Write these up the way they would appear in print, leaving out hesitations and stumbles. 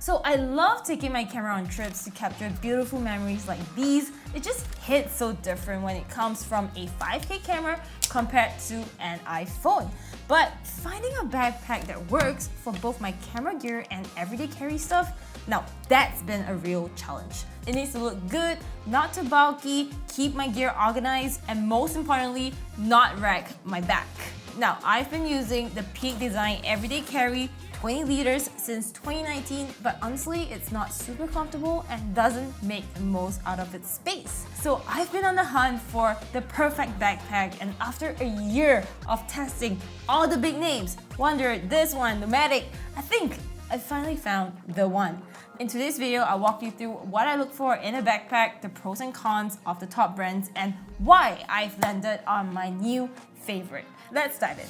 So I love taking my camera on trips to capture beautiful memories like these. It just hits so different when it comes from a 5K camera compared to an iPhone. But finding a backpack that works for both my camera gear and everyday carry stuff, now that's been a real challenge. It needs to look good, not too bulky, keep my gear organized, and most importantly, not wreck my back. Now, I've been using the Peak Design Everyday Carry 20 liters since 2019, but honestly, it's not super comfortable and doesn't make the most out of its space. So I've been on the hunt for the perfect backpack, and after a year of testing all the big names, Wonder, this one, Nomadic, I think I finally found the one. In today's video, I'll walk you through what I look for in a backpack, the pros and cons of the top brands, and why I've landed on my new favorite. Let's dive in.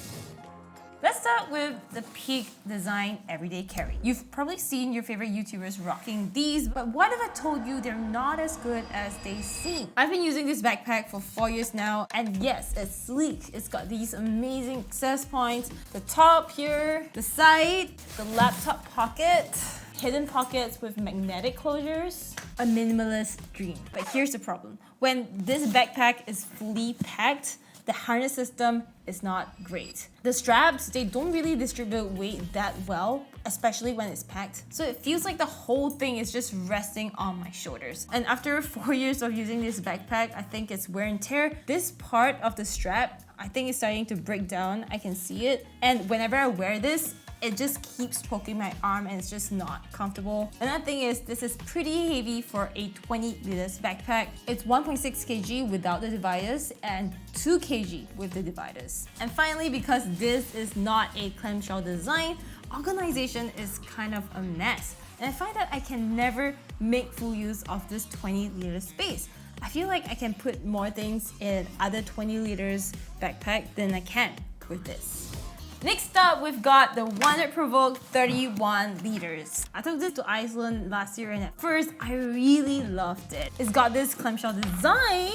Let's start with the Peak Design Everyday Carry. You've probably seen your favorite YouTubers rocking these, but what if I told you they're not as good as they seem? I've been using this backpack for 4 years now, and yes, it's sleek. It's got these amazing access points, the top here, the side, the laptop pocket, hidden pockets with magnetic closures, a minimalist dream. But here's the problem. When this backpack is fully packed, the harness system is not great. The straps, they don't really distribute weight that well, especially when it's packed. So it feels like the whole thing is just resting on my shoulders. And after 4 years of using this backpack, I think it's wear and tear. This part of the strap, I think it's starting to break down. I can see it. And whenever I wear this, it just keeps poking my arm and it's just not comfortable. Another thing is this is pretty heavy for a 20 liters backpack. It's 1.6 kg without the dividers and 2 kg with the dividers. And finally, because this is not a clamshell design, organization is kind of a mess. And I find that I can never make full use of this 20 liter space. I feel like I can put more things in other 20 liters backpack than I can with this. Next up, we've got the Wonder Provoke 31 liters. I took this to Iceland last year and at first, I really loved it. It's got this clamshell design,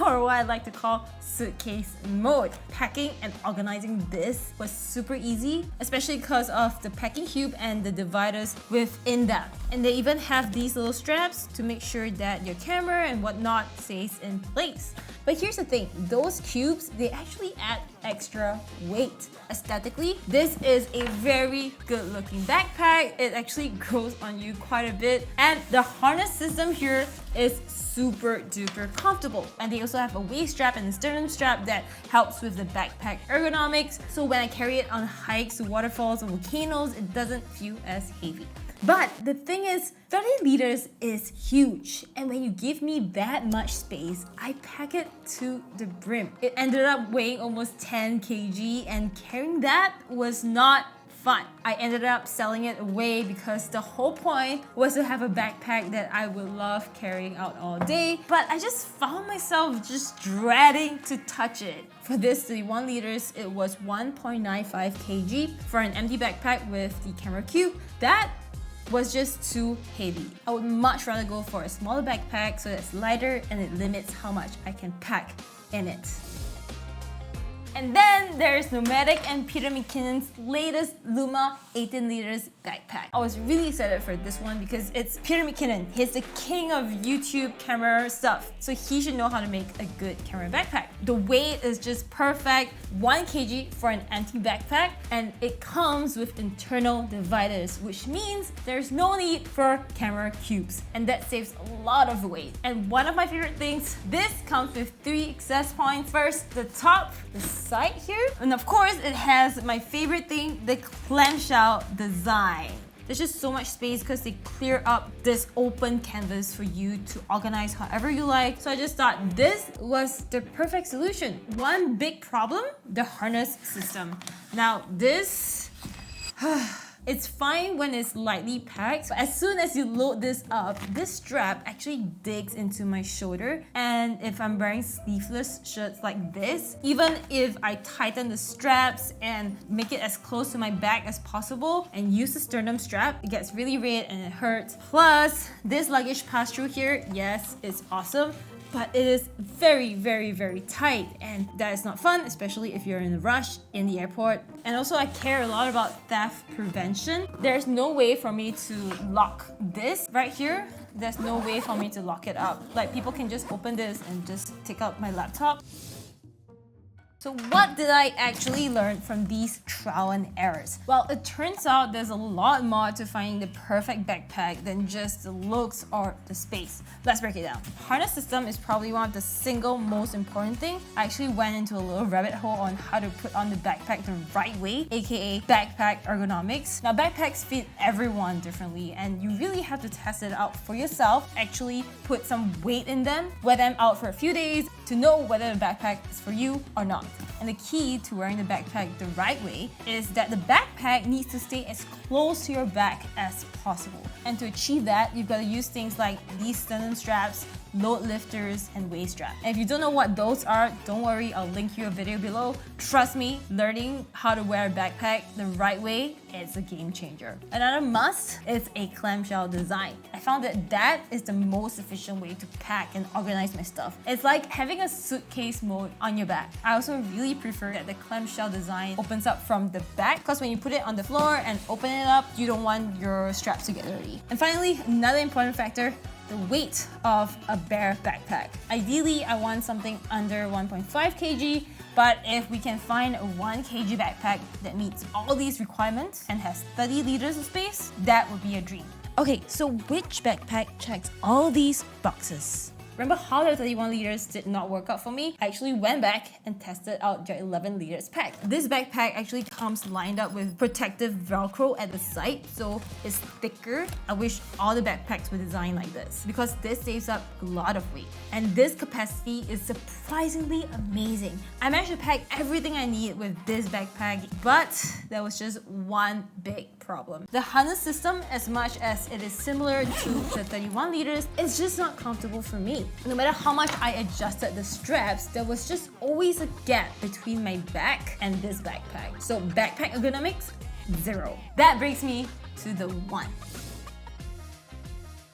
or what I like to call suitcase mode. Packing and organizing this was super easy, especially because of the packing cube and the dividers within that. And they even have these little straps to make sure that your camera and whatnot stays in place. But here's the thing, those cubes, they actually add extra weight. Aesthetically, this is a very good looking backpack. It actually grows on you quite a bit. And the harness system here is super duper comfortable. And they also have a waist strap and a sternum strap that helps with the backpack ergonomics. So when I carry it on hikes to waterfalls or volcanoes, it doesn't feel as heavy. But the thing is, 30 liters is huge. And when you give me that much space, I pack it to the brim. It ended up weighing almost 10 kg and carrying that was not fun. I ended up selling it away because the whole point was to have a backpack that I would love carrying out all day. But I just found myself just dreading to touch it. For this 31 liters, it was 1.95 kg. For an empty backpack with the camera cube, that was just too heavy. I would much rather go for a smaller backpack so it's lighter and it limits how much I can pack in it. And then there's Nomadic and Peter McKinnon's latest Luma 18 liters backpack. I was really excited for this one because it's Peter McKinnon. He's the king of YouTube camera stuff. So he should know how to make a good camera backpack. The weight is just perfect, 1 kg for an empty backpack, and it comes with internal dividers, which means there's no need for camera cubes. And that saves a lot of weight. And one of my favorite things, this comes with 3 access points. First, the top, the side here, and of course it has my favorite thing, the clamshell design. There's just so much space because they clear up this open canvas for you to organize however you like. So I just thought this was the perfect solution. One big problem, the harness system. Now this it's fine when it's lightly packed, but as soon as you load this up, this strap actually digs into my shoulder. And if I'm wearing sleeveless shirts like this, even if I tighten the straps and make it as close to my back as possible and use the sternum strap, it gets really red and it hurts. Plus, this luggage pass-through here, yes, it's awesome. but it is very, very, very tight, and that is not fun, especially if you're in a rush in the airport. And also I care a lot about theft prevention. There's no way for me to lock this right here. There's no way for me to lock it up. Like, people can just open this and just take out my laptop. So what did I actually learn from these trial and errors? Well, it turns out there's a lot more to finding the perfect backpack than just the looks or the space. Let's break it down. Harness system is probably one of the single most important thing. I actually went into a little rabbit hole on how to put on the backpack the right way, aka backpack ergonomics. Now, backpacks fit everyone differently, and you really have to test it out for yourself. Actually put some weight in them, wear them out for a few days to know whether the backpack is for you or not. And the key to wearing the backpack the right way is that the backpack needs to stay as close to your back as possible. And to achieve that, you've got to use things like these sternum straps, load lifters, and waist strap. And if you don't know what those are, don't worry, I'll link you a video below. Trust me, learning how to wear a backpack the right way is a game changer. Another must is a clamshell design. I found that is the most efficient way to pack and organize my stuff. It's like having a suitcase mode on your back. I also really prefer that the clamshell design opens up from the back, because when you put it on the floor and open it up, you don't want your straps to get dirty. And finally, another important factor, the weight of a bare backpack. Ideally, I want something under 1.5 kg, but if we can find a 1 kg backpack that meets all these requirements and has 30 liters of space, that would be a dream. Okay, so which backpack checks all these boxes? Remember how the 31 liters did not work out for me? I actually went back and tested out their 11 liters pack. This backpack actually comes lined up with protective Velcro at the side, so it's thicker. I wish all the backpacks were designed like this, because this saves up a lot of weight. And this capacity is surprisingly amazing. I managed to pack everything I need with this backpack, but there was just one big problem. The harness system, as much as it is similar to the 31 liters, it's just not comfortable for me. No matter how much I adjusted the straps, there was just always a gap between my back and this backpack. So backpack ergonomics, 0. That brings me to the 1.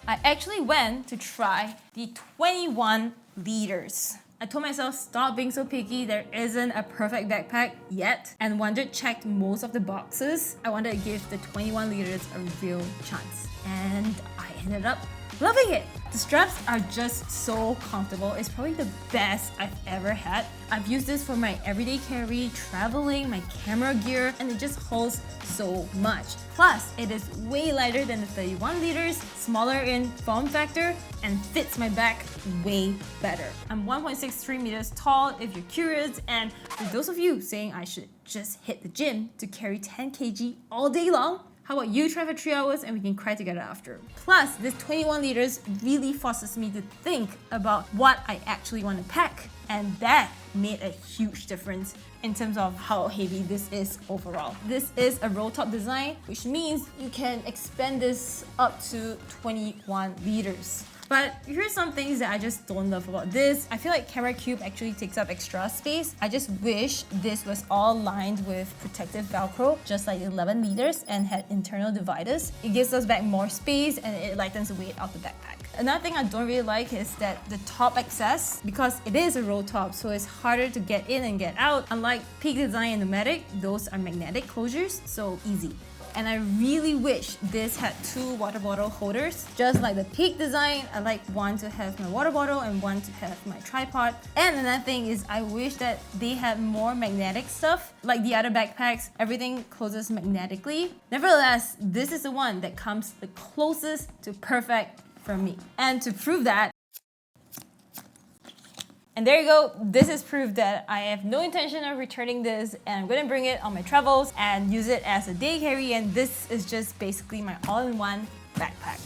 I actually went to try the 21 liters. I told myself, stop being so picky, there isn't a perfect backpack yet. And Wonder checked most of the boxes. I wanted to give the 21 liters a real chance. And I ended up loving it. The straps are just so comfortable. It's probably the best I've ever had. I've used this for my everyday carry, traveling, my camera gear, and it just holds so much. Plus, it is way lighter than the 31 liters, smaller in form factor, and fits my back way better. I'm 1.63 meters tall if you're curious, and for those of you saying I should just hit the gym to carry 10 kg all day long, how about you try for 3 hours and we can cry together after. Plus, this 21 liters really forces me to think about what I actually want to pack, and that made a huge difference in terms of how heavy this is overall. This is a roll top design, which means you can expand this up to 21 liters. But here's some things that I just don't love about this. I feel like camera cube actually takes up extra space. I just wish this was all lined with protective Velcro, just like 11 liters, and had internal dividers. It gives us back more space and it lightens the weight of the backpack. Another thing I don't really like is that the top access, because it is a roll top, so it's harder to get in and get out. Unlike Peak Design and Pneumatic, those are magnetic closures, so easy. And I really wish this had 2 water bottle holders. Just like the Peak Design, I like one to have my water bottle and one to have my tripod. And another thing is I wish that they had more magnetic stuff. Like the other backpacks, everything closes magnetically. Nevertheless, this is the one that comes the closest to perfect for me. And to prove that, and there you go, this is proof that I have no intention of returning this, and I'm gonna bring it on my travels and use it as a day carry, and this is just basically my all-in-one backpack.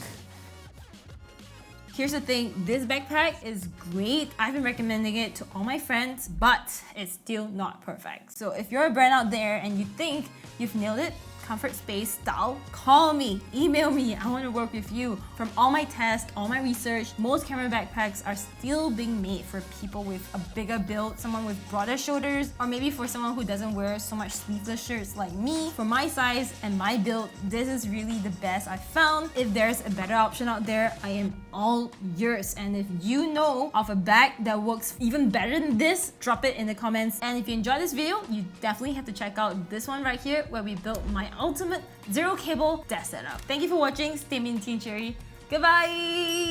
Here's the thing, this backpack is great. I've been recommending it to all my friends, but it's still not perfect. So if you're a brand out there and you think you've nailed it, comfort space style, call me, email me. I want to work with you. From all my tests, all my research, most camera backpacks are still being made for people with a bigger build, someone with broader shoulders, or maybe for someone who doesn't wear so much sleeveless shirts like me. For my size and my build, this is really the best I've found. If there's a better option out there, I am all yours. And if you know of a bag that works even better than this, drop it in the comments. And if you enjoyed this video, you definitely have to check out this one right here where we built my ultimate zero cable desk setup. Thank you for watching. Stay minty and cherry. Goodbye!